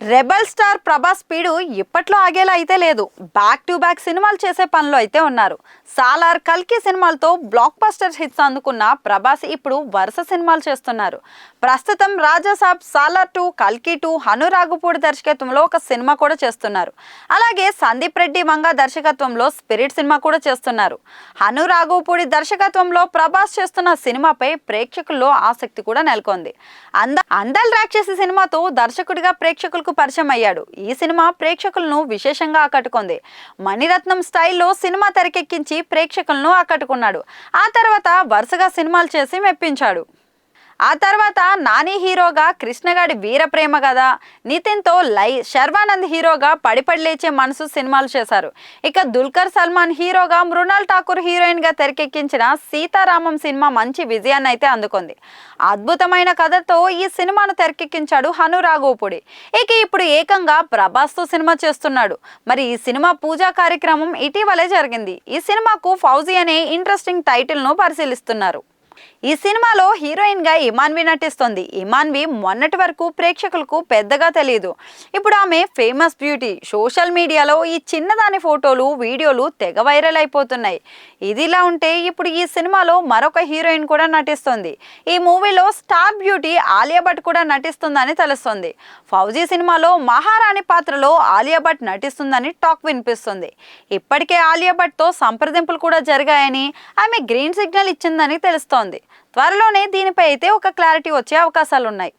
Rebel star Prabhas speed ఇప్పట్లో ఆగేలా అయితే లేదు. బ్యాక్ టు బ్యాక్ సినిమాలు చేసే పనిలో అయితే ఉన్నారు. సాలార్, కల్కి సినిమాలతో బ్లాక్ బస్టర్ హిట్స్ అందుకున్న ప్రభాస్ ఇప్పుడు వరుస సినిమాలు చేస్తున్నారు. ప్రస్తుతం రాజాసాబ్, సాలార్ 2, కల్కి 2, హనురాగుపూడి దర్శకత్వంలో ఒక సినిమా కూడా చేస్తున్నారు. అలాగే సందీప్ రెడ్డి మంగా దర్శకత్వంలో స్పిరిట్ సినిమా కూడా చేస్తున్నారు. హనురాగుపూడి దర్శకత్వంలో ప్రభాస్ చేస్తున్న సినిమాపై ప్రేక్షకుల్లో ఆసక్తి కూడా నెలకొంది. అందల్ రాక్షసి సినిమాతో దర్శకుడిగా ప్రేక్షకులకు పరిచయం అయ్యాడు. ఈ సినిమా ప్రేక్షకులను విశేషంగా ఆకట్టుకుంది. మణిరత్నం స్టైల్లో సినిమా తెరకెక్కించి ప్రేక్షకులను ఆకట్టుకున్నాడు. ఆ తర్వాత వరుసగా సినిమాలు చేసి మెప్పించాడు. ఆ తర్వాత నాని హీరోగా కృష్ణగాడి వీరప్రేమ కథ, నితిన్తో లై, శర్వానంద్ హీరోగా పడిపడి లేచే మనసు సినిమాలు చేశారు. ఇక దుల్కర్ సల్మాన్ హీరోగా మృణాల్ ఠాకూర్ హీరోయిన్గా తెరకెక్కించిన సీతారామం సినిమా మంచి విజయాన్ని అయితే అందుకుంది. అద్భుతమైన కథతో ఈ సినిమాను తెరకెక్కించాడు హనురాఘోపుడి. ఇక ఇప్పుడు ఏకంగా ప్రభాస్తో సినిమా చేస్తున్నాడు. మరి ఈ సినిమా పూజా కార్యక్రమం ఇటీవలే జరిగింది. ఈ సినిమాకు ఫౌజీ అనే ఇంట్రెస్టింగ్ టైటిల్ను పరిశీలిస్తున్నారు. ఈ సినిమాలో హీరోయిన్ గా ఇమాన్వి నటిస్తోంది. ఇమాన్వి మొన్నటి వరకు ప్రేక్షకులకు పెద్దగా తెలియదు. ఇప్పుడు ఆమె ఫేమస్ బ్యూటీ. సోషల్ మీడియాలో ఈ చిన్నదాని ఫోటోలు, వీడియోలు తెగ వైరల్ అయిపోతున్నాయి. ఇదిలా ఉంటే ఇప్పుడు ఈ సినిమాలో మరొక హీరోయిన్ కూడా నటిస్తోంది. ఈ మూవీలో స్టార్ బ్యూటీ ఆలియా భట్ కూడా నటిస్తుందని తెలుస్తోంది. ఫౌజీ సినిమాలో మహారాణి పాత్రలో ఆలియా భట్ నటిస్తుందని టాక్ వినిపిస్తుంది. ఇప్పటికే ఆలియా భట్ తో సంప్రదింపులు కూడా జరిగాయని, ఆమె గ్రీన్ సిగ్నల్ ఇచ్చిందని తెలుస్తోంది. త్వరలోనే దీనిపై అయితే ఒక క్లారిటీ వచ్చే అవకాశాలున్నాయి.